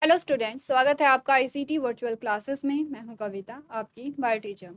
Hello student, स्वागत है आपका आईसीटी वर्चुअल क्लासेस में। मैं हूं कविता, आपकी बायो टीचर।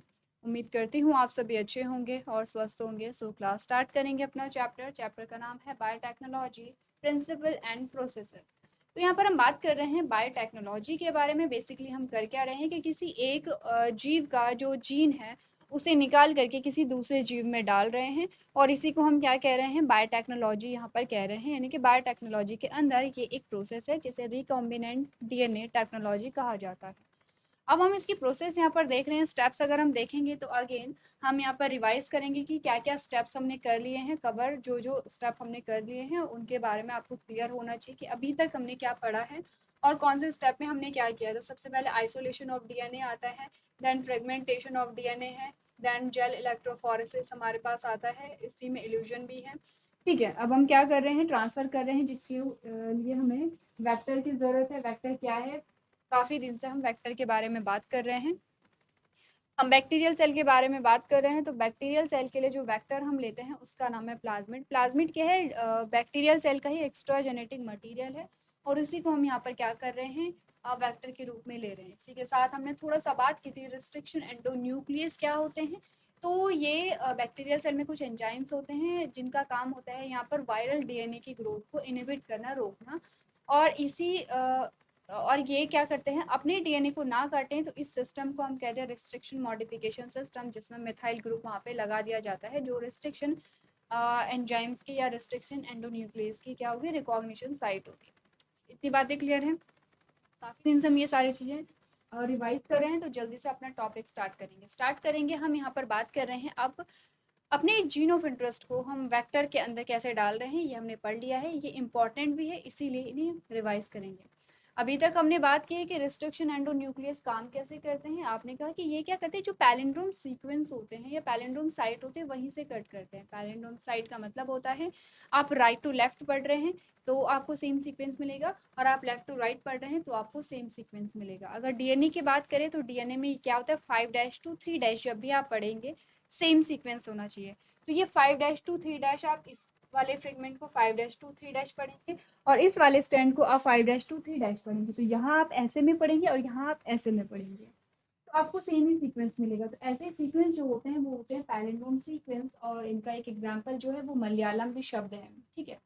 उम्मीद करती हूं आप सभी अच्छे होंगे और स्वस्थ होंगे। सो क्लास स्टार्ट करेंगे अपना चैप्टर का नाम है बायोटेक्नोलॉजी, प्रिंसिपल एंड प्रोसेसेस। तो यहाँ पर हम बात कर रहे हैं बायोटेक्नोलॉजी के बारे में। बेसिकली हम कर क्या रहे हैं कि किसी एक जीव का जो जीन है उसे निकाल करके किसी दूसरे जीव में डाल रहे हैं, और इसी को हम क्या कह रहे हैं, बायोटेक्नोलॉजी यहाँ पर कह रहे हैं। यानी कि बायोटेक्नोलॉजी के अंदर ये एक प्रोसेस है जिसे रिकॉम्बिनेंट डीएनए टेक्नोलॉजी कहा जाता है। अब हम इसकी प्रोसेस यहाँ पर देख रहे हैं। स्टेप्स अगर हम देखेंगे तो अगेन हम यहाँ पर रिवाइज करेंगे कि क्या क्या स्टेप्स हमने कर लिए हैं। कवर जो जो स्टेप हमने कर लिए हैं उनके बारे में आपको क्लियर होना चाहिए कि अभी तक हमने क्या पढ़ा है और कौन से स्टेप में हमने क्या किया। तो सबसे पहले आइसोलेशन ऑफ डीएनए आता है, देन फ्रेगमेंटेशन ऑफ डीएनए है, देन जेल इलेक्ट्रोफोरेसिस हमारे पास आता है, इसी में इल्यूजन भी है। ठीक है, अब हम क्या कर रहे हैं, ट्रांसफर कर रहे हैं, जिसके लिए हमें वेक्टर की जरूरत है। वेक्टर क्या है, काफी दिन से हम वेक्टर के बारे में बात कर रहे हैं। हम बैक्टीरियल सेल के बारे में बात कर रहे हैं। तो बैक्टीरियल सेल के लिए जो वेक्टर हम लेते हैं उसका नाम है प्लाज्मिड। प्लाज्मिड क्या है, बैक्टीरियल सेल का ही एक्स्ट्रा जेनेटिक मटीरियल है, और उसी को हम यहाँ पर क्या कर रहे हैं, वेक्टर के रूप में ले रहे हैं। इसी के साथ हमने थोड़ा सा बात की थी रिस्ट्रिक्शन एंडोन्यूक्लियस क्या होते हैं। तो ये बैक्टीरियल सेल में कुछ एंजाइम्स होते हैं जिनका काम होता है यहाँ पर वायरल डीएनए की ग्रोथ को इनहिबिट करना, रोकना। और इसी और ये क्या करते हैं, अपने डीएनए को ना काटें। तो इस सिस्टम को हम कहते हैं रिस्ट्रिक्शन मॉडिफिकेशन सिस्टम, जिसमें मिथाइल ग्रुप वहाँ पे लगा दिया जाता है, जो रिस्ट्रिक्शन एंजाइम्स की या रिस्ट्रिक्शन एंडोन्यूक्लियस की क्या होगी, रिकॉग्निशन साइट होगी। इतनी बातें क्लियर हैं। काफ़ी दिन से हम ये सारी चीज़ें रिवाइज कर रहे हैं, तो जल्दी से अपना टॉपिक स्टार्ट करेंगे। हम यहाँ पर बात कर रहे हैं अब अपने जीन ऑफ इंटरेस्ट को हम वेक्टर के अंदर कैसे डाल रहे हैं। ये हमने पढ़ लिया है, ये इंपॉर्टेंट भी है, इसीलिए इन्हें रिवाइज करेंगे। अभी तक हमने बात की है कि रिस्ट्रिक्शन एंडोन्यूक्लियस काम कैसे करते हैं। आपने कहा कि ये क्या करते हैं, जो पैलिंड्रोम सीक्वेंस होते हैं या पैलिंड्रोम साइट होते हैं वहीं से कट करते हैं। पैलिंड्रोम साइट का मतलब होता है आप राइट टू लेफ्ट पढ़ रहे हैं तो आपको सेम सीक्वेंस मिलेगा, और आप लेफ्ट टू राइट पढ़ रहे हैं तो आपको सेम सीक्वेंस मिलेगा। अगर डीएनए की बात करें तो डीएनए में क्या होता है, 5' to 3' जब भी आप पढ़ेंगे सेम सीक्वेंस होना चाहिए। तो ये 5' to 3' आप इस वाले फ्रेगमेंट को 5' to 3' पढ़ेंगे, और इस वाले स्टैंड को आप 5' to 3' पढ़ेंगे। तो यहाँ आप ऐसे में पढ़ेंगे और यहाँ आप ऐसे में पढ़ेंगे, तो आपको सेम ही सीक्वेंस मिलेगा। तो ऐसे सीक्वेंस जो होते हैं वो होते हैं पैलिंड्रोम सीक्वेंस, और इनका एक एग्जाम्पल जो है वो मलयालम भी शब्द है। ठीक है,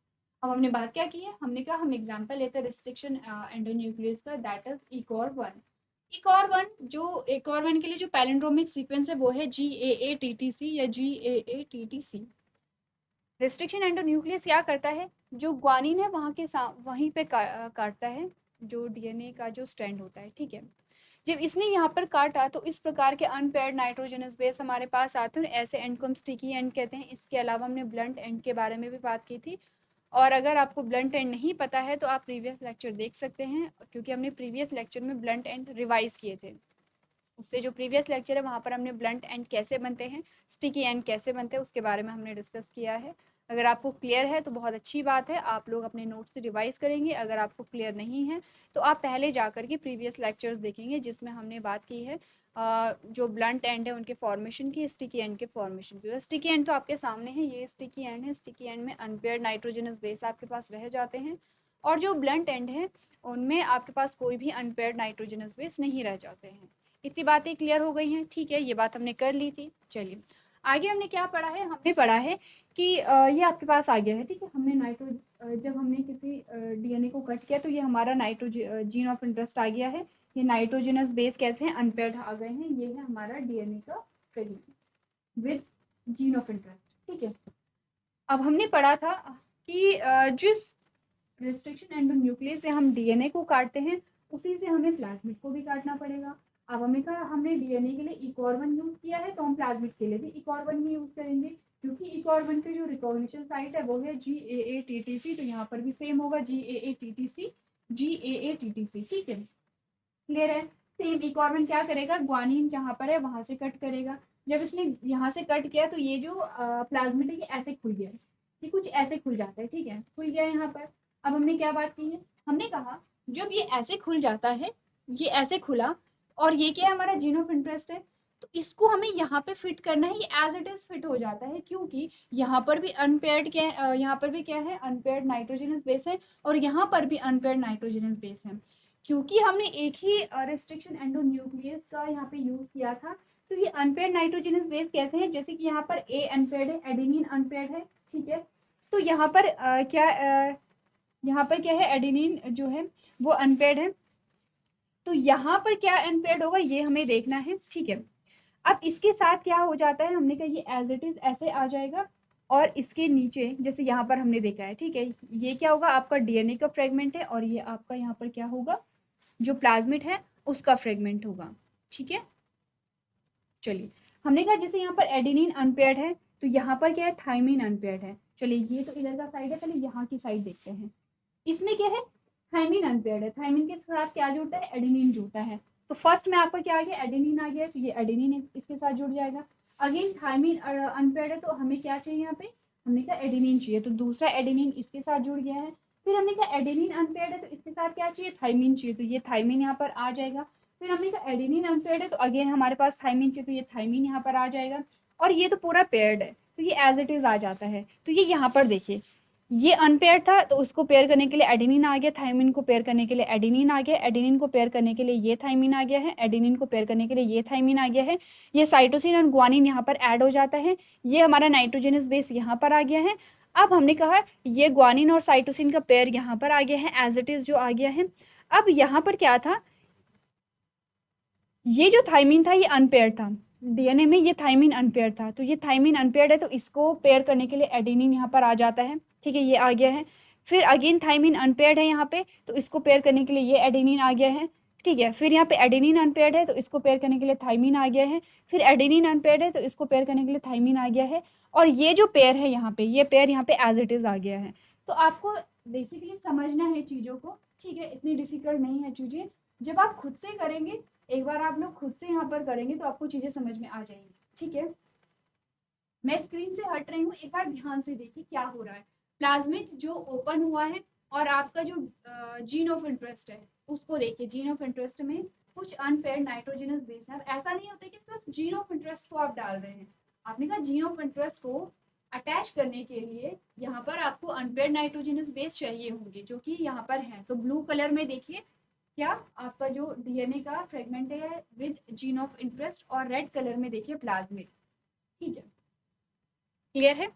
अब हमने बात क्या की है, हमने कहा हम एग्जाम्पल लेते हैं रिस्ट्रिक्शन एंडोन्यूक्लियस का, दैट इज ECOR1। ECOR1 के लिए जो पैलिंड्रोमिक सीक्वेंस है वो है GAATTC या GAATTC। रिस्ट्रिक्शन एंडोन्यूक्लियस क्या करता है, जो ग्वानिन है वहीं पे काटता है जो डीएनए का जो स्ट्रैंड होता है। ठीक है, जब इसने यहाँ पर काटा तो इस प्रकार के अनपेयर्ड नाइट्रोजनस बेस हमारे पास आते हैं, ऐसे एंड को हम स्टिकी एंड कहते हैं। इसके अलावा हमने ब्लंट एंड के बारे में भी बात की थी, और अगर आपको ब्लंट एंड नहीं पता है तो आप प्रीवियस लेक्चर देख सकते हैं, क्योंकि हमने प्रीवियस लेक्चर में ब्लंट एंड रिवाइज किए थे। उससे जो प्रीवियस लेक्चर है वहाँ पर हमने ब्लंट एंड कैसे बनते हैं, स्टिकी एंड कैसे बनते हैं, उसके बारे में हमने डिस्कस किया है। अगर आपको क्लियर है तो बहुत अच्छी बात है, आप लोग अपने नोट्स से रिवाइज करेंगे। अगर आपको क्लियर नहीं है तो आप पहले जा कर के प्रीवियस लेक्चर्स देखेंगे, जिसमें हमने बात की है जो ब्लंट एंड है उनके फॉर्मेशन की, स्टिकी एंड के फॉर्मेशन की। स्टिकी एंड तो आपके सामने है, ये स्टिकी एंड है। स्टिकी एंड में अनपेयर्ड नाइट्रोजनस बेस आपके पास रह जाते हैं, और जो ब्लंट एंड है उनमें आपके पास कोई भी अनपेयर्ड नाइट्रोजनस बेस नहीं रह जाते हैं। इतनी बातें क्लियर हो गई हैं। ठीक है, ये बात हमने कर ली थी। चलिए आगे हमने क्या पढ़ा है, हमने पढ़ा है कि ये आपके पास आ गया है। ठीक है, हमने जब हमने किसी डीएनए को कट किया तो ये हमारा जीन ऑफ इंटरेस्ट आ गया है। ये नाइट्रोजनस बेस कैसे हैं, अनपेयर्ड आ गए हैं। ये है हमारा डीएनए का fragment with gene of interest. ठीक है, अब हमने पढ़ा था कि जिस रिस्ट्रिक्शन एंडोन्यूक्लियस से हम डीएनए को काटते हैं उसी से हमें प्लाज्मिड को भी काटना पड़ेगा। अब हमने कहा हमने डीएनए के लिए इकॉर1 यूज किया है, तो हम प्लाज्मिड के लिए भी इकॉर1 ही यूज करेंगे, क्योंकि इकॉर1 की जो रिकॉग्निशन साइट है वो है GAATTC। तो यहाँ पर भी सेम होगा GAATTC GAATTC। ठीक है, क्लियर है। सेम इकॉर्बन क्या करेगा, ग्वानिन जहाँ पर है वहां से कट करेगा। जब इसने यहाँ से कट किया तो ये जो प्लाज्मिड है ये ऐसे खुल गया है, ये कुछ ऐसे खुल जाता है। ठीक है, खुल गया यहाँ पर। अब हमने क्या बात की है, हमने कहा जब ये ऐसे खुल जाता है, ये ऐसे खुला, और ये क्या है, हमारा जीन ऑफ इंटरेस्ट है, तो इसको हमें यहाँ पे फिट करना है। ये एज इट इज फिट हो जाता है, क्योंकि यहाँ पर भी अनपेयर्ड यहाँ पर भी क्या है, अनपेयर्ड नाइट्रोजनस बेस है, और यहाँ पर भी अनपेयर्ड नाइट्रोजनस बेस है। क्योंकि हमने एक ही रिस्ट्रिक्शन एंडोन्यूक्लियस का यहाँ पे यूज किया था, तो ये अनपेयर्ड नाइट्रोजनस बेस कैसे हैं, जैसे कि यहाँ पर ए अनपेयर्ड है, एडेनिन अनपेयर्ड है, ठीक है। तो यहाँ पर यहाँ पर क्या है, एडेनिन जो है वो अनपेयर्ड है, तो यहाँ पर क्या अनपेयर्ड होगा ये हमें देखना है, ठीक है। अब इसके साथ क्या हो जाता है, हमने कहा ये एज इट इज ऐसे आ जाएगा, और इसके नीचे जैसे यहाँ पर हमने देखा है, ठीक है, ये क्या होगा, आपका डीएनए का फ्रेगमेंट है, और ये आपका यहाँ पर क्या होगा, जो प्लाज्मिड है उसका फ्रेगमेंट होगा, ठीक है। चलिए, हमने कहा जैसे यहाँ पर एडेनिन अनपेयर्ड है, तो यहाँ पर क्या है, थाइमिन अनपेयर्ड है। चलिए, ये तो इधर का साइड है, पहले यहाँ की साइड देखते हैं। इसमें क्या है, थाइमिन अनपेयर्ड है, थाइमिन के साथ क्या जुड़ता है, एडेनिन जुड़ता है। तो फर्स्ट में आपका क्या आ गया, एडेनिन आ गया, तो ये एडेनिन इसके साथ जुड़ जाएगा। अगेन थाइमिन अनपेयर्ड है, तो हमें क्या चाहिए यहाँ पे, हमने कहा एडेनिन चाहिए, तो दूसरा एडेनिन इसके साथ जुड़ गया है। फिर हमने कहा एडेनिन अनपेयर्ड है, तो इसके साथ क्या चाहिए, थाइमिन चाहिए, तो ये थाइमिन यहाँ पर आ जाएगा। फिर हमने कहा एडेनिन अनपेयर्ड है, तो अगेन हमारे पास थाइमिन चाहिए, तो ये थाइमिन यहाँ पर आ जाएगा। और ये तो पूरा पेयर्ड है, तो ये एज इट इज आ जाता है। तो ये यहाँ पर देखिए, ये अनपेयर था, तो उसको पेयर करने के लिए एडेनिन आ गया, थाइमिन को पेयर करने के लिए एडेनिन आ गया, एडेनिन को पेयर करने के लिए ये थाइमिन आ गया है, एडेनिन को पेयर करने के लिए ये थाइमिन आ गया है। ये साइटोसिन और ग्वानिन यहाँ पर ऐड हो जाता है, ये हमारा नाइट्रोजनस बेस यहाँ पर आ गया है। अब हमने कहा ये ग्वानिन और साइटोसिन का पेयर यहाँ पर आ गया है, एज इट इज जो आ गया है। अब यहाँ पर क्या था, ये जो थाइमिन था ये अनपेयर था, डीएनए में ये थाइमिन अनपेयर था, तो ये थाइमिन अनपेयर्ड है, तो इसको पेयर करने के लिए एडेनिन यहाँ पर आ जाता है, ठीक है, ये आ गया है। फिर अगेन थाइमिन अनपेयर्ड है यहाँ पे, तो इसको पेयर करने के लिए ये एडेनिन आ गया है, ठीक है। फिर यहाँ पे एडेनिन अनपेयर्ड है, तो इसको पेयर करने के लिए थाइमिन आ गया है। फिर एडेनिन अनपेयर्ड है, तो इसको पेयर करने के लिए थाइमिन आ गया है। और ये जो पेयर है यहाँ पे, ये पेयर यहाँ पे एज इट इज आ गया है। तो आपको बेसिकली समझना है चीज़ों को, ठीक है, इतनी डिफिकल्ट नहीं है चीज़ें। जब आप खुद से करेंगे, एक बार आप लोग खुद से यहाँ पर करेंगे, तो आपको चीजें समझ में आ जाएंगी, ठीक है। मैं स्क्रीन से हट रही हूँ, एक बार ध्यान से देखिए क्या हो रहा है। प्लाज्मिड जो ओपन हुआ है, और आपका जो जीन ऑफ इंटरेस्ट है उसको देखिए। जीन ऑफ इंटरेस्ट में कुछ अनपेयर्ड नाइट्रोजनस बेस है। अब ऐसा नहीं होता कि सिर्फ जीन ऑफ इंटरेस्ट को आप डाल रहे हैं, आपने कहा जीन ऑफ इंटरेस्ट को अटैच करने के लिए यहाँ पर आपको अनपेयर्ड नाइट्रोजनस बेस चाहिए होंगे, जो कि यहाँ पर है। तो ब्लू कलर में देखिए, क्या आपका जो डीएनए का फ्रेगमेंट है विद जीन ऑफ इंटरेस्ट, और रेड कलर में देखिए प्लाज्मिड, ठीक है, क्लियर है।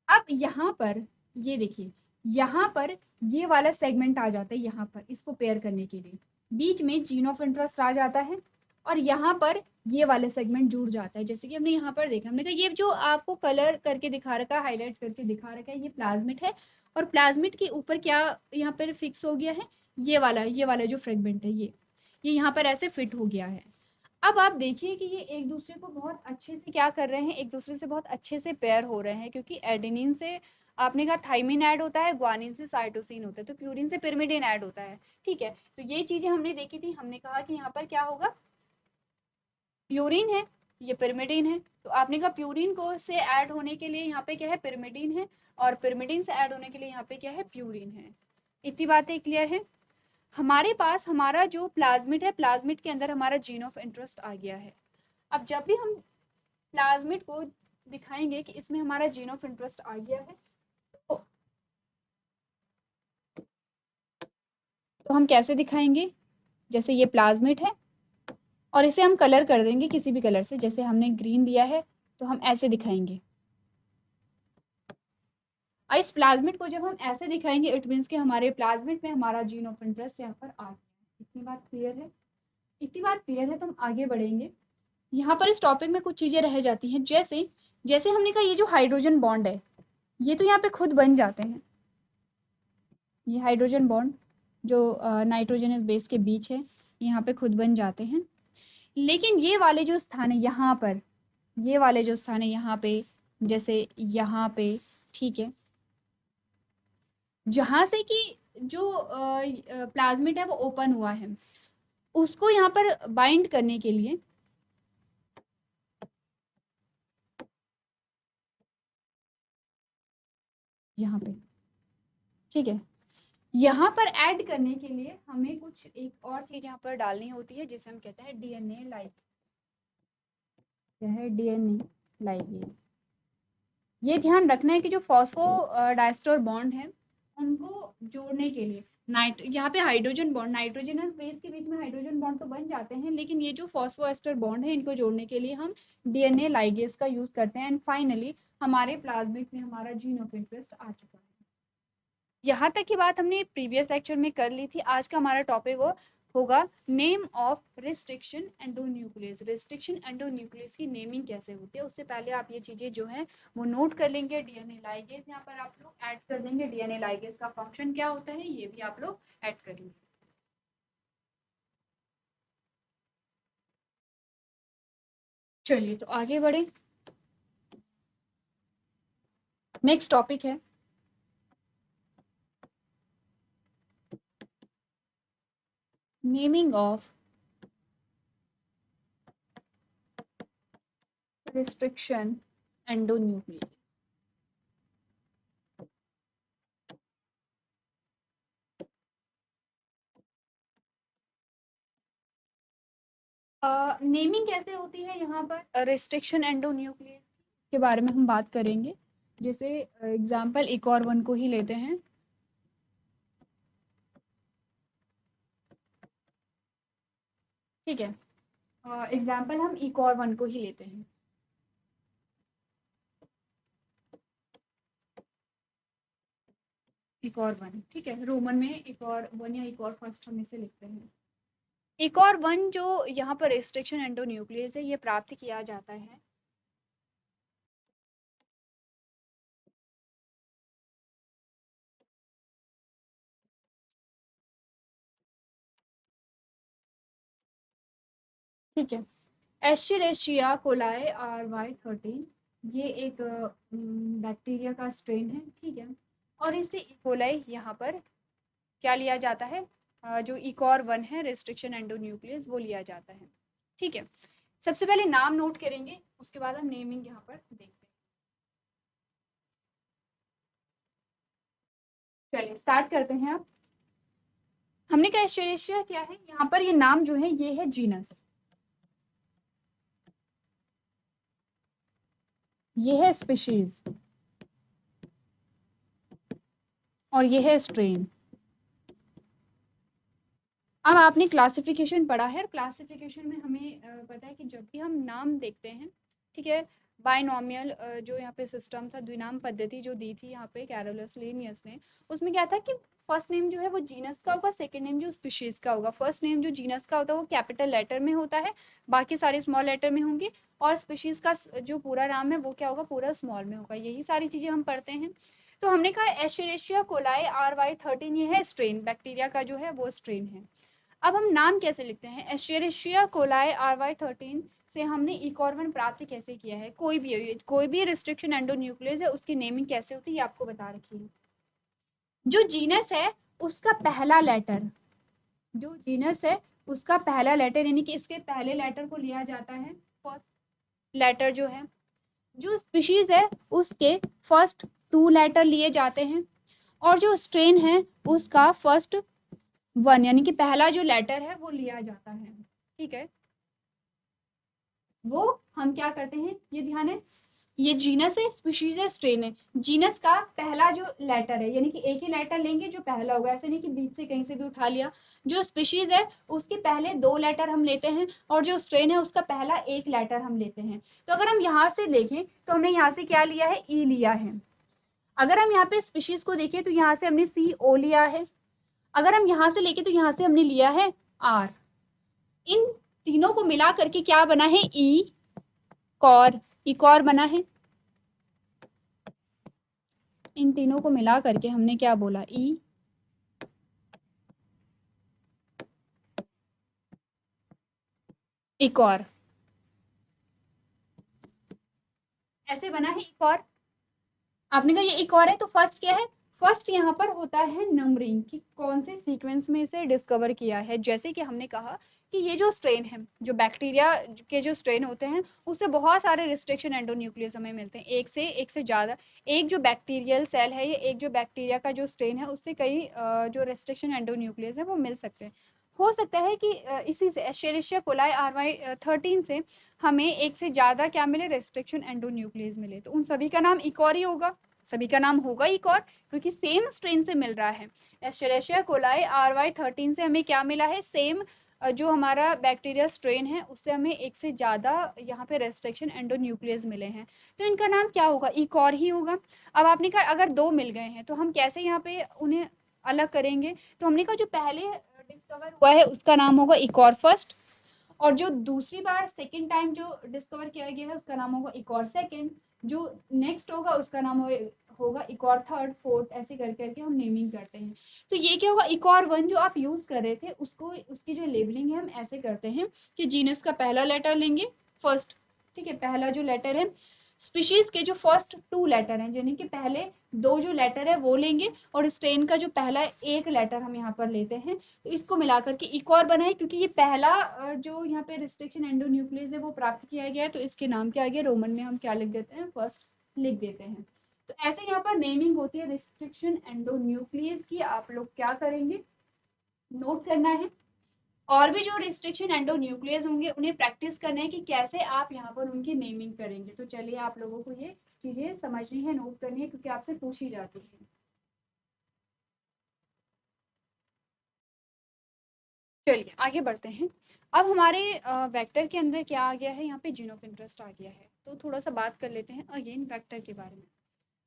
अब यहाँ पर ये देखिए, यहाँ पर ये वाला सेगमेंट आ जाता है, यहाँ पर इसको पेयर करने के लिए बीच में जीन ऑफ इंटरेस्ट आ जाता है, और यहाँ पर ये वाला सेगमेंट जुड़ जाता है। जैसे कि हमने यहाँ पर देखा, हमने कहा ये जो आपको कलर करके दिखा रखा है, हाईलाइट करके दिखा रखा है, ये प्लाज्मिड है, और प्लाज्मिड के ऊपर क्या यहाँ पर फिक्स हो गया है, ये वाला जो फ्रेगमेंट है, ये यहाँ पर ऐसे फिट हो गया है। अब आप देखिए कि ये एक दूसरे को बहुत अच्छे से क्या कर रहे हैं, एक दूसरे से बहुत अच्छे से पेयर हो रहे हैं, क्योंकि एडेनिन से आपने कहा थाइमिन ऐड होता है, ग्वानिन से साइटोसिन होता है, तो प्यूरिन से पिरिमिडिन ऐड होता है, ठीक है। तो ये चीजें हमने देखी थी, हमने कहा कि यहाँ पर क्या होगा, प्यूरिन है, ये पिरिमिडिन है, तो आपने कहा प्यूरिन को से ऐड होने के लिए यहाँ पे क्या है, पिरिमिडिन है, और पिरिमिडिन से ऐड होने के लिए यहाँ पे क्या है, प्यूरिन है। इतनी बातें क्लियर है। हमारे पास हमारा जो प्लाज्मिड है, प्लाज्मिड के अंदर हमारा जीन ऑफ इंटरेस्ट आ गया है। अब जब भी हम प्लाज्मिड को दिखाएंगे कि इसमें हमारा जीन ऑफ इंटरेस्ट आ गया है, तो हम कैसे दिखाएंगे, जैसे ये प्लाज्मिड है, और इसे हम कलर कर देंगे किसी भी कलर से, जैसे हमने ग्रीन लिया है, तो हम ऐसे दिखाएंगे। और इस प्लाज्मिड को जब हम ऐसे दिखाएंगे, इट मीन्स कि हमारे प्लाज्मिड में हमारा जीन ऑफ इंटरेस्ट यहाँ पर आ गया है। इतनी बात क्लियर है, इतनी बात क्लियर है, तो हम आगे बढ़ेंगे। यहाँ पर इस टॉपिक में कुछ चीजें रह जाती हैं, जैसे जैसे हमने कहा ये जो हाइड्रोजन बॉन्ड है, ये तो यहाँ पे खुद बन जाते हैं, ये हाइड्रोजन बॉन्ड जो नाइट्रोजनस बेस के बीच है, यहाँ पे खुद बन जाते हैं। लेकिन ये वाले जो स्थान है यहाँ पर, ये वाले जो स्थान है यहाँ पे, जैसे यहाँ पे, ठीक है, जहाँ से कि जो प्लाज्मिड है वो ओपन हुआ है, उसको यहाँ पर बाइंड करने के लिए यहाँ पे, ठीक है, यहाँ पर ऐड करने के लिए हमें कुछ एक और चीज यहाँ पर डालनी होती है, जिसे हम कहते हैं डीएनए लाइक, क्या है, डीएनए लाइगेज। ये ध्यान रखना है कि जो फॉस्फो डाइस्टर बॉन्ड है, उनको जोड़ने के लिए यहाँ पे हाइड्रोजन बॉन्ड, नाइट्रोजनस बेस के बीच में हाइड्रोजन बॉन्ड तो बन जाते हैं, लेकिन ये जो फॉस्फोएस्टर बॉन्ड है इनको जोड़ने के लिए हम डीएनए लाइगेज का यूज करते हैं। एंड फाइनली हमारे प्लाज्मिड में हमारा जीन ऑफ इंटरेस्ट आ चुका है। यहाँ तक की बात हमने प्रीवियस लेक्चर में कर ली थी। आज का हमारा टॉपिक होगा name of restriction endonuclease. Restriction endonuclease की नेमिंग कैसे होती है, उससे पहले आप ये चीजें जो है वो नोट कर लेंगे। डीएनए लाइगेज यहाँ पर आप लोग ऐड कर देंगे। डीएनए लाइगेज का फंक्शन क्या होता है ये भी आप लोग ऐड करेंगे। चलिए तो आगे बढ़े। नेक्स्ट टॉपिक है naming of restriction endonuclease. Naming कैसे होती है यहाँ पर रिस्ट्रिक्शन एंडोन्यूक्लियस के बारे में हम बात करेंगे। जैसे एग्जाम्पल एक और वन को ही लेते हैं। ठीक है, एग्जाम्पल हम एक और वन को ही लेते हैं। एक और वन, ठीक है, रोमन में एक और वन या एक और फर्स्ट हम इसे लिखते हैं। एक और वन जो यहाँ पर रिस्ट्रिक्शन एंडोन्यूक्लियस है ये प्राप्त किया जाता है ठीक है, एस्चेरेशिया कोलाई RY13 ये एक बैक्टीरिया का स्ट्रेन है। ठीक है, और इसे इकोलाई यहाँ पर क्या लिया जाता है, जो इकोर वन है रिस्ट्रिक्शन एंडोन्यूक्लियस वो लिया जाता है। ठीक है, सबसे पहले नाम नोट करेंगे, उसके बाद हम नेमिंग यहाँ पर देखते हैं। चलिए स्टार्ट करते हैं। आप हमने कहा एस्चेरेशिया क्या है, यहाँ पर ये नाम जो है ये है जीनस, ये है स्पीशीज और ये है स्ट्रेन। अब आपने क्लासिफिकेशन पढ़ा है, क्लासिफिकेशन में हमें पता है कि जब भी हम नाम देखते हैं, ठीक है, बाइनोमियल जो यहाँ पे सिस्टम था, द्विनाम पद्धति जो दी थी यहाँ पे कैरोलस लिनियस ने, उसमें क्या था कि फर्स्ट नेम जो है वो जीनस का होगा, सेकंड नेम जो स्पीशीज का होगा। फर्स्ट नेम जो जीनस का होता है वो कैपिटल लेटर में होता है, बाकी सारे स्मॉल लेटर में होंगे, और स्पीशीज का जो पूरा नाम है वो क्या होगा, पूरा स्मॉल में होगा। यही सारी चीजें हम पढ़ते हैं। तो हमने कहा एस्चेरेशिया कोलाई RY13 ये है स्ट्रेन, बैक्टीरिया का जो है वो स्ट्रेन है। अब हम नाम कैसे लिखते हैं, एस्चेरेशिया कोलाई RY13 से हमने इकोरवन प्राप्त कैसे किया है। कोई भी रिस्ट्रिक्शन एंडोन्यूक्लियस है उसकी नेमिंग कैसे होती है ये आपको बता रखी है। जो जीनस है उसका पहला लेटर, जो जीनस है उसका पहला लेटर यानी कि इसके पहले लेटर को लिया जाता है फर्स्ट लेटर जो है। जो स्पीशीज है उसके फर्स्ट 2 लेटर लिए जाते हैं, और जो स्ट्रेन है उसका फर्स्ट 1 यानी कि पहला जो लेटर है वो लिया जाता है। ठीक है, वो हम क्या करते हैं, ये ध्यान है, ये जीनस है, स्पीशीज है, स्ट्रेन है। जीनस का पहला जो लेटर है यानी कि एक ही लेटर लेंगे जो पहला होगा, ऐसे नहीं कि बीच से कहीं से भी उठा लिया। जो स्पीशीज है उसके पहले 2 लेटर हम लेते हैं, और जो स्ट्रेन है उसका पहला 1 लेटर हम लेते हैं। तो अगर हम यहाँ से देखें तो हमने यहाँ से क्या लिया है, ई लिया है। अगर हम यहाँ पे स्पीशीज को देखें तो यहाँ से हमने CO लिया है। अगर हम यहाँ से लेके तो यहाँ से हमने लिया है R। इन तीनों को मिला करके क्या बना है, ई कॉर बना है। इन तीनों को मिला करके हमने क्या बोला, ई इकॉर, ऐसे बना है इकॉर। आपने कहा ये इकॉर है तो फर्स्ट क्या है, फर्स्ट यहाँ पर होता है नंबरिंग कि कौन से सीक्वेंस में इसे डिस्कवर किया है। जैसे कि हमने कहा कि ये जो स्ट्रेन है, जो बैक्टीरिया के जो स्ट्रेन होते हैं उससे बहुत सारे रिस्ट्रिक्शन एंडोन्यूक्लियस हमें मिलते हैं, एक से ज़्यादा। एक जो बैक्टीरियल सेल है, ये एक जो बैक्टीरिया का जो स्ट्रेन है उससे कई जो रिस्ट्रिक्शन एंडोन्यूक्लियस है वो मिल सकते हैं। हो सकता है कि इसी से एस्चेरिशिया कोलाई RY13 से हमें एक से ज़्यादा क्या मिले, रिस्ट्रिक्शन एंडोन्यूक्लियस मिले, तो उन सभी का नाम इकॉरी होगा। सभी का नाम होगा एक और, क्योंकि सेम स्ट्रेन से मिल रहा है। एस्चेरेशिया कोलाई RY13 से हमें क्या मिला है, सेम जो हमारा बैक्टीरिया स्ट्रेन है उससे हमें एक से ज़्यादा यहाँ पे रेस्ट्रिक्शन एंडोन्यूक्लियस मिले हैं, तो इनका नाम क्या होगा, एक और ही होगा। अब आपने कहा अगर 2 मिल गए हैं तो हम कैसे यहाँ पे उन्हें अलग करेंगे, तो हमने कहा जो पहले डिस्कवर हुआ है उसका नाम होगा एक और फर्स्ट, और जो दूसरी बार सेकेंड टाइम जो डिस्कवर किया गया है उसका नाम होगा एक और सेकेंड, जो नेक्स्ट होगा उसका नाम होगा एक और थर्ड फोर्थ, ऐसे कर करके हम नेमिंग करते हैं। तो ये क्या होगा, एक और वन जो आप यूज कर रहे थे उसको, उसकी जो लेबलिंग है हम ऐसे करते हैं कि जीनस का पहला लेटर लेंगे फर्स्ट, ठीक है, पहला जो लेटर है, स्पीशीज के जो फर्स्ट 2 लेटर हैं यानी कि पहले 2 जो लेटर है वो लेंगे, और स्ट्रेन का जो पहला एक लेटर हम यहाँ पर लेते हैं, तो इसको मिलाकर के एक और बना है, क्योंकि ये पहला जो यहाँ पे रिस्ट्रिक्शन एंडोन्यूक्लियस है वो प्राप्त किया गया है, तो इसके नाम क्या आ गया, रोमन में हम क्या लिख देते हैं, फर्स्ट लिख देते हैं। तो ऐसे यहाँ पर नेमिंग होती है रिस्ट्रिक्शन एंडोन्यूक्लियस की, आप लोग क्या करेंगे, नोट करना है। और भी जो रिस्ट्रिक्शन एंडोन्यूक्लियस होंगे उन्हें प्रैक्टिस करना है कि कैसे आप यहाँ पर उनकी नेमिंग करेंगे। तो चलिए आप लोगों को ये चीजें समझनी है, नोट करनी है, क्योंकि आपसे पूछी जाती है। चलिए आगे बढ़ते हैं। अब हमारे वेक्टर के अंदर क्या आ गया है, यहाँ पे जीन ऑफ इंटरेस्ट आ गया है, तो थोड़ा सा बात कर लेते हैं अगेन वेक्टर के बारे में।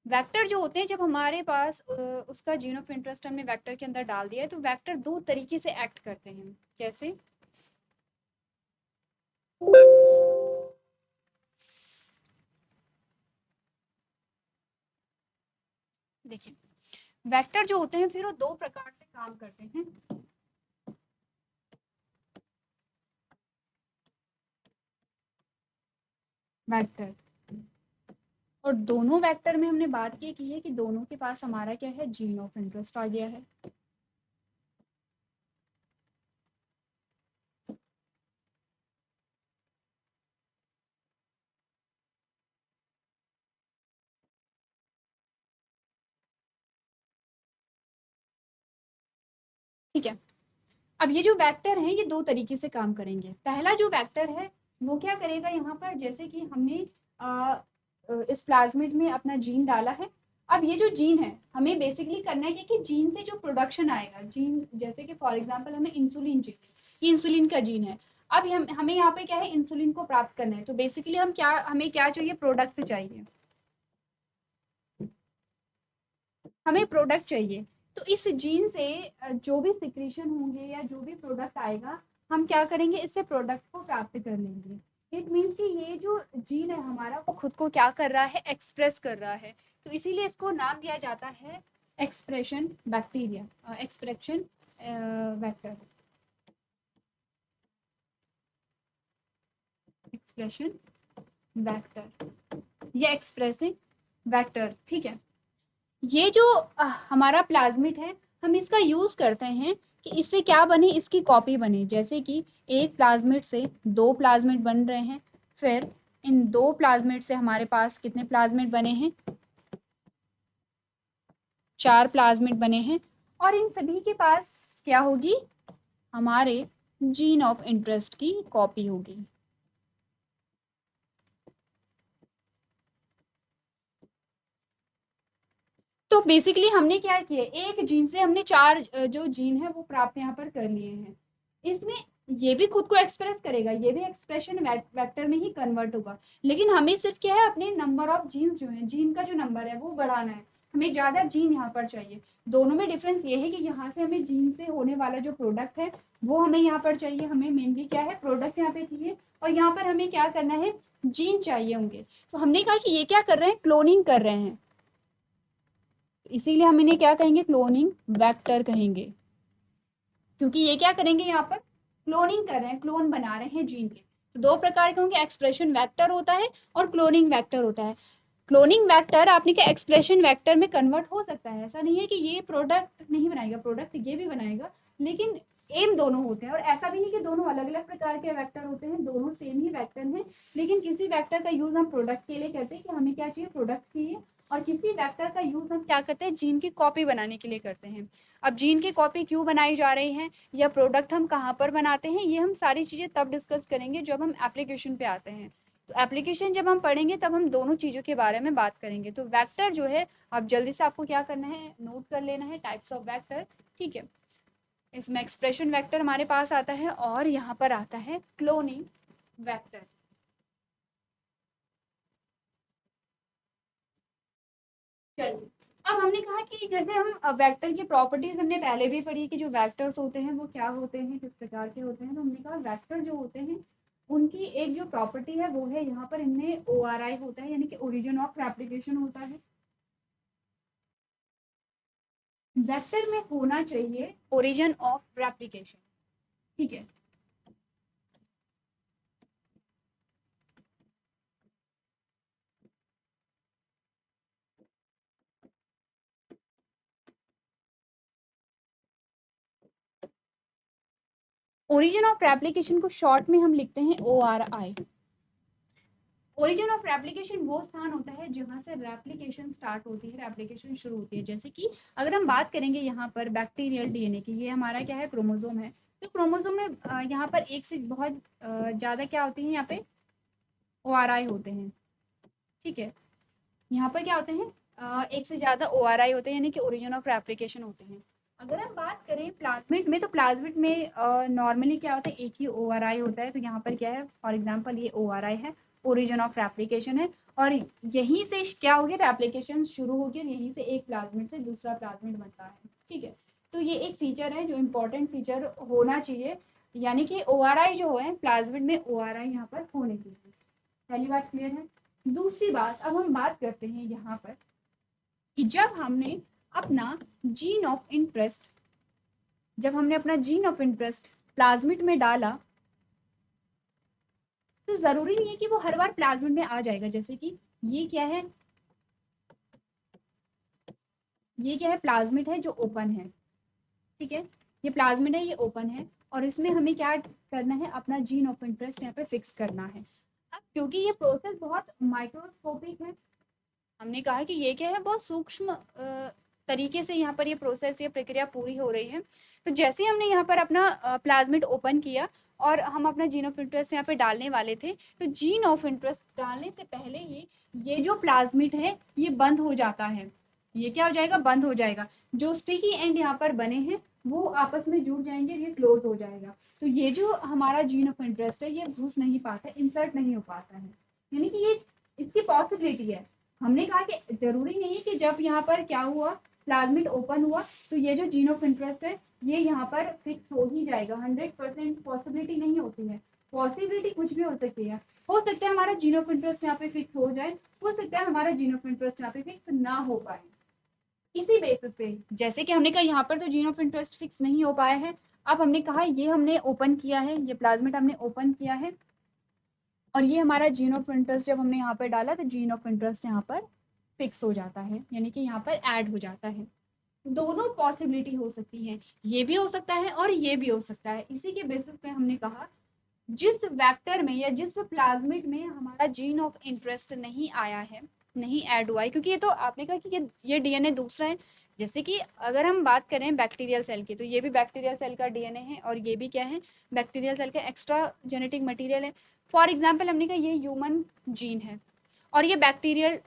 वेक्टर जो होते हैं, जब हमारे पास उसका जीन ऑफ इंटरेस्ट हमने वेक्टर के अंदर डाल दिया है, तो वेक्टर 2 तरीके से एक्ट करते हैं। कैसे, देखिए वेक्टर जो होते हैं फिर वो 2 प्रकार से काम करते हैं। वेक्टर, और दोनों वेक्टर में हमने बात ये की है कि दोनों के पास हमारा क्या है, जीन ऑफ इंटरेस्ट आ गया है। ठीक है, अब ये जो वेक्टर है ये 2 तरीके से काम करेंगे। पहला जो वेक्टर है वो क्या करेगा, यहाँ पर जैसे कि हमने इस प्लाज्मिड में अपना जीन डाला है, अब ये जो जीन है हमें बेसिकली करना है कि जीन से जो प्रोडक्शन आएगा, जीन जैसे कि फॉर एग्जांपल हमें इंसुलिन चाहिए, ये इंसुलिन का जीन है। अब हमें यहाँ पे क्या है, इंसुलिन को प्राप्त करना है, तो बेसिकली हमें क्या चाहिए, प्रोडक्ट चाहिए, हमें प्रोडक्ट चाहिए। तो इस जीन से जो भी सिक्रीशन होंगे या जो भी प्रोडक्ट आएगा, हम क्या करेंगे, इससे प्रोडक्ट को प्राप्त कर लेंगे। इट मीन्स कि ये जो जीन है हमारा वो खुद को क्या कर रहा है, एक्सप्रेस कर रहा है, तो इसीलिए इसको नाम दिया जाता है expression bacteria, expression vector, expression vector या एक्सप्रेसिंग वेक्टर। ठीक है, ये जो हमारा प्लाज्मिड है हम इसका यूज करते हैं कि इससे क्या बने, इसकी कॉपी बने, जैसे कि एक प्लाज्मिड से 2 प्लाज्मिड बन रहे हैं, फिर इन 2 प्लाज्मिड से हमारे पास कितने प्लाज्मिड बने हैं, 4 प्लाज्मिड बने हैं, और इन सभी के पास क्या होगी, हमारे जीन ऑफ इंटरेस्ट की कॉपी होगी। तो बेसिकली हमने क्या किया, एक जीन से हमने 4 जो जीन है वो प्राप्त यहाँ पर कर लिए हैं। इसमें ये भी खुद को एक्सप्रेस करेगा, ये भी एक्सप्रेशन वेक्टर में ही कन्वर्ट होगा, लेकिन हमें सिर्फ क्या है, अपने नंबर ऑफ जीन्स जो है, जीन का जो नंबर है वो बढ़ाना है, हमें ज्यादा जीन यहाँ पर चाहिए। दोनों में डिफरेंस ये है कि यहाँ से हमें जीन से होने वाला जो प्रोडक्ट है वो हमें यहाँ पर चाहिए, हमें मेनली क्या है, प्रोडक्ट यहाँ पे चाहिए, और यहाँ पर हमें क्या करना है, जीन चाहिए होंगे। तो हमने कहा कि ये क्या कर रहे हैं, क्लोनिंग कर रहे हैं, इसीलिए हम इन्हें क्या कहेंगे, क्लोनिंग वेक्टर कहेंगे, क्योंकि ये क्या करेंगे, यहाँ पर क्लोनिंग कर रहे हैं, क्लोन बना रहे हैं जीन के। तो 2 प्रकार के होंगे, एक्सप्रेशन वेक्टर होता है और क्लोनिंग वेक्टर होता है। क्लोनिंग वेक्टर आपने क्या एक्सप्रेशन वेक्टर में कन्वर्ट हो सकता है, ऐसा नहीं है कि ये प्रोडक्ट नहीं बनाएगा, प्रोडक्ट ये भी बनाएगा, लेकिन एम दोनों होते हैं, और ऐसा भी नहीं कि दोनों अलग अलग प्रकार के वेक्टर होते हैं, दोनों सेम ही वेक्टर हैं, लेकिन किसी वेक्टर का यूज हम प्रोडक्ट के लिए करते हैं कि हमें क्या चाहिए, प्रोडक्ट चाहिए, और किसी वेक्टर का यूज हम क्या करते हैं, जीन की कॉपी बनाने के लिए करते हैं। अब जीन की कॉपी क्यों बनाई जा रही है या प्रोडक्ट हम कहाँ पर बनाते हैं, ये हम सारी चीजें तब डिस्कस करेंगे जब हम एप्लीकेशन पे आते हैं। तो एप्लीकेशन जब हम पढ़ेंगे तब हम दोनों चीज़ों के बारे में बात करेंगे। तो वेक्टर जो है, आप जल्दी से आपको क्या करना है, नोट कर लेना है टाइप्स ऑफ वेक्टर, ठीक है। इसमें एक्सप्रेशन वेक्टर हमारे पास आता है और यहाँ पर आता है क्लोनिंग वेक्टर। चलिए, अब हमने कहा कि जैसे हम वेक्टर की प्रॉपर्टीज हमने पहले भी पढ़ी कि जो वेक्टर्स होते हैं वो क्या होते हैं, किस प्रकार के होते हैं। तो हमने कहा वेक्टर जो होते हैं उनकी एक जो प्रॉपर्टी है वो है यहाँ पर इनमें ORI होता है, यानी कि ओरिजिन ऑफ रेप्लिकेशन होता है। वेक्टर में होना चाहिए ओरिजिन ऑफ रेप्लिकेशन, ठीक है। ओरिजिन ऑफ रेप्लिकेशन को शॉर्ट में हम लिखते हैं ORI। ओरिजिन ऑफ रेप्लिकेशन वो स्थान होता है जहां से रेप्लिकेशन स्टार्ट होती है, रेप्लिकेशन शुरू होती है। जैसे कि अगर हम बात करेंगे यहाँ पर बैक्टीरियल डीएनए की, ये हमारा क्या है, क्रोमोसोम है। तो क्रोमोसोम में यहाँ पर एक से बहुत ज्यादा क्या होती है, यहाँ पे ORI होते हैं, ठीक है। यहाँ पर क्या होते हैं, एक से ज्यादा ORI होते हैं, यानी कि ओरिजिन ऑफ रेप्लिकेशन होते हैं। अगर हम बात करें प्लाज्मिड में, तो प्लाज्मिड में नॉर्मली क्या होता है, एक ही ORI होता है। तो यहाँ पर क्या है, फॉर एग्जांपल ये ORI है, ओरिजिन ऑफ रेप्लिकेशन है, और यहीं से क्या हो गया, रेप्लिकेशन शुरू हो गया, यहीं से एक प्लाज्मिड से दूसरा प्लाज्मिड बनता है, ठीक है। तो ये एक फीचर है जो इम्पोर्टेंट फीचर होना चाहिए, यानी कि ORI जो है प्लाज्मिड में ORI यहाँ पर होने चाहिए। पहली बात क्लियर है। दूसरी बात, अब हम बात करते हैं यहाँ पर कि जब हमने अपना जीन ऑफ इंटरेस्ट प्लाज्मिड में डाला, तो जरूरी नहीं है कि वो हर बार प्लाज्मिड में आ जाएगा। जैसे कि ये क्या है, प्लाज्मिड है जो ओपन है, ठीक है। ये प्लाज्मिड है, ये ओपन है, और इसमें हमें क्या करना है, अपना जीन ऑफ इंटरेस्ट यहाँ पे फिक्स करना है। अब क्योंकि ये प्रोसेस बहुत माइक्रोस्कोपिक है, हमने कहा कि ये क्या है, बहुत सूक्ष्म तरीके से यहाँ पर ये प्रोसेस, ये प्रक्रिया पूरी हो रही है। तो जैसे हमने यहाँ पर अपना प्लाज्मिड ओपन किया और हम अपना जीन ऑफ इंटरेस्ट यहाँ पे डालने वाले थे, तो जीन ऑफ इंटरेस्ट डालने से पहले ही ये जो प्लाज्मिड है ये बंद हो जाता है। ये क्या हो जाएगा, बंद हो जाएगा। जो स्टिकी एंड यहाँ पर बने हैं वो आपस में जुड़ जाएंगे, ये क्लोज हो जाएगा। तो ये जो हमारा जीन ऑफ इंटरेस्ट है ये घुस नहीं पाता, इंसर्ट नहीं हो पाता है, यानी कि ये इसकी पॉसिबिलिटी है। हमने कहा कि जरूरी नहीं है कि जब यहाँ पर क्या हुआ, प्लाज्मिड ओपन हुआ, तो ये जो जीन ऑफ इंटरेस्ट है ये यहाँ पर फिक्स हो ही जाएगा। 100% पॉसिबिलिटी नहीं होती है, पॉसिबिलिटी कुछ भी हो सकती है। हो सकता है हमारा जीन ऑफ इंटरेस्ट यहाँ पे फिक्स हो जाए, हो सकता है हमारा जीन ऑफ इंटरेस्ट यहाँ पे फिक्स ना हो पाए। इसी बेसिस पे, जैसे कि हमने कहा यहाँ पर तो जीन ऑफ इंटरेस्ट फिक्स नहीं हो पाया है। अब हमने कहा ये हमने ओपन किया है, ये प्लाज्मिड हमने ओपन किया है, और ये हमारा जीन ऑफ इंटरेस्ट जब हमने यहाँ पर डाला तो जीन ऑफ इंटरेस्ट यहाँ पर फिक्स हो जाता है, यानी कि यहाँ पर ऐड हो जाता है। दोनों पॉसिबिलिटी हो सकती है, ये भी हो सकता है और ये भी हो सकता है। इसी के बेसिस पे हमने कहा जिस वेक्टर में या जिस प्लाज्मिड में हमारा जीन ऑफ इंटरेस्ट नहीं आया है, नहीं ऐड हुआ है, क्योंकि ये तो आपने कहा कि ये डीएनए दूसरा है। जैसे कि अगर हम बात करें बैक्टीरियल सेल की, तो ये भी बैक्टीरियल सेल का डीएनए है, और ये भी क्या है, बैक्टीरियल सेल का एक्स्ट्रा जेनेटिक मटेरियल है। फॉर एग्जांपल हमने कहा ये ह्यूमन जीन है और ये बैक्टीरियल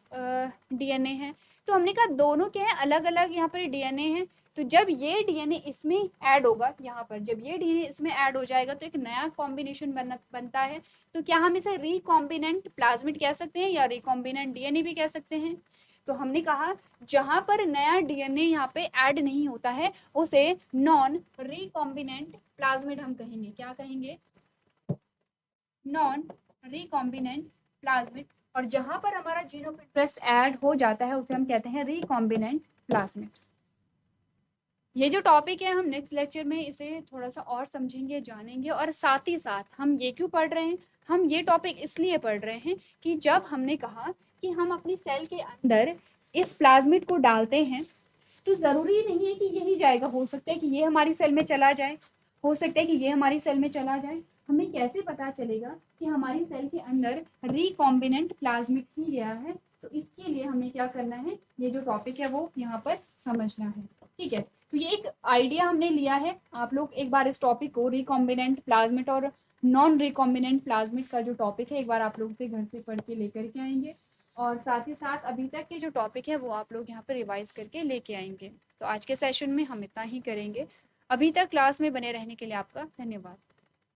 डीएनए है। तो हमने कहा दोनों क्या है, अलग अलग यहाँ पर डीएनए है। तो जब ये डीएनए इसमें ऐड होगा, यहाँ पर जब ये डीएनए इसमें ऐड हो जाएगा तो एक नया कॉम्बिनेशन बनता है। तो क्या हम इसे रिकॉम्बिनेंट प्लाज्मिड कह सकते हैं या रिकॉम्बिनेंट डीएनए भी कह सकते हैं। तो हमने कहा जहां पर नया डीएनए यहाँ पे ऐड नहीं होता है उसे नॉन रिकॉम्बिनेंट प्लाज्मिड हम कहेंगे। क्या कहेंगे, नॉन रिकॉम्बिनेंट प्लाज्मिड। और जहां पर हमारा जीन ऑफ इंटरेस्ट ऐड हो जाता है उसे हम कहते हैं रिकॉम्बिनेंट प्लाज्मिड। ये जो टॉपिक है हम नेक्स्ट लेक्चर में इसे थोड़ा सा और समझेंगे, जानेंगे, और साथ ही साथ हम ये क्यों पढ़ रहे हैं, हम ये टॉपिक इसलिए पढ़ रहे हैं कि जब हमने कहा कि हम अपनी सेल के अंदर इस प्लाज्मिड को डालते हैं तो जरूरी नहीं है कि यही जाएगा, हो सकता है कि ये हमारी सेल में चला जाए, हो सकता है कि ये हमारी सेल में चला जाए। हमें कैसे पता चलेगा कि हमारी सेल के अंदर रिकॉम्बिनेंट प्लाज्मिड ही गया है। तो इसके लिए हमें क्या करना है, ये जो टॉपिक है वो यहाँ पर समझना है, ठीक है। तो ये एक आइडिया हमने लिया है, आप लोग एक बार इस टॉपिक को रिकॉम्बिनेंट प्लाज्मिड और नॉन रिकॉम्बिनेंट प्लाज्मिड का जो टॉपिक है एक बार आप लोग से घर से पढ़ के लेकर के आएंगे, और साथ ही साथ अभी तक के जो टॉपिक है वो आप लोग यहाँ पर रिवाइज करके लेके आएंगे। तो आज के सेशन में हम इतना ही करेंगे। अभी तक क्लास में बने रहने के लिए आपका धन्यवाद।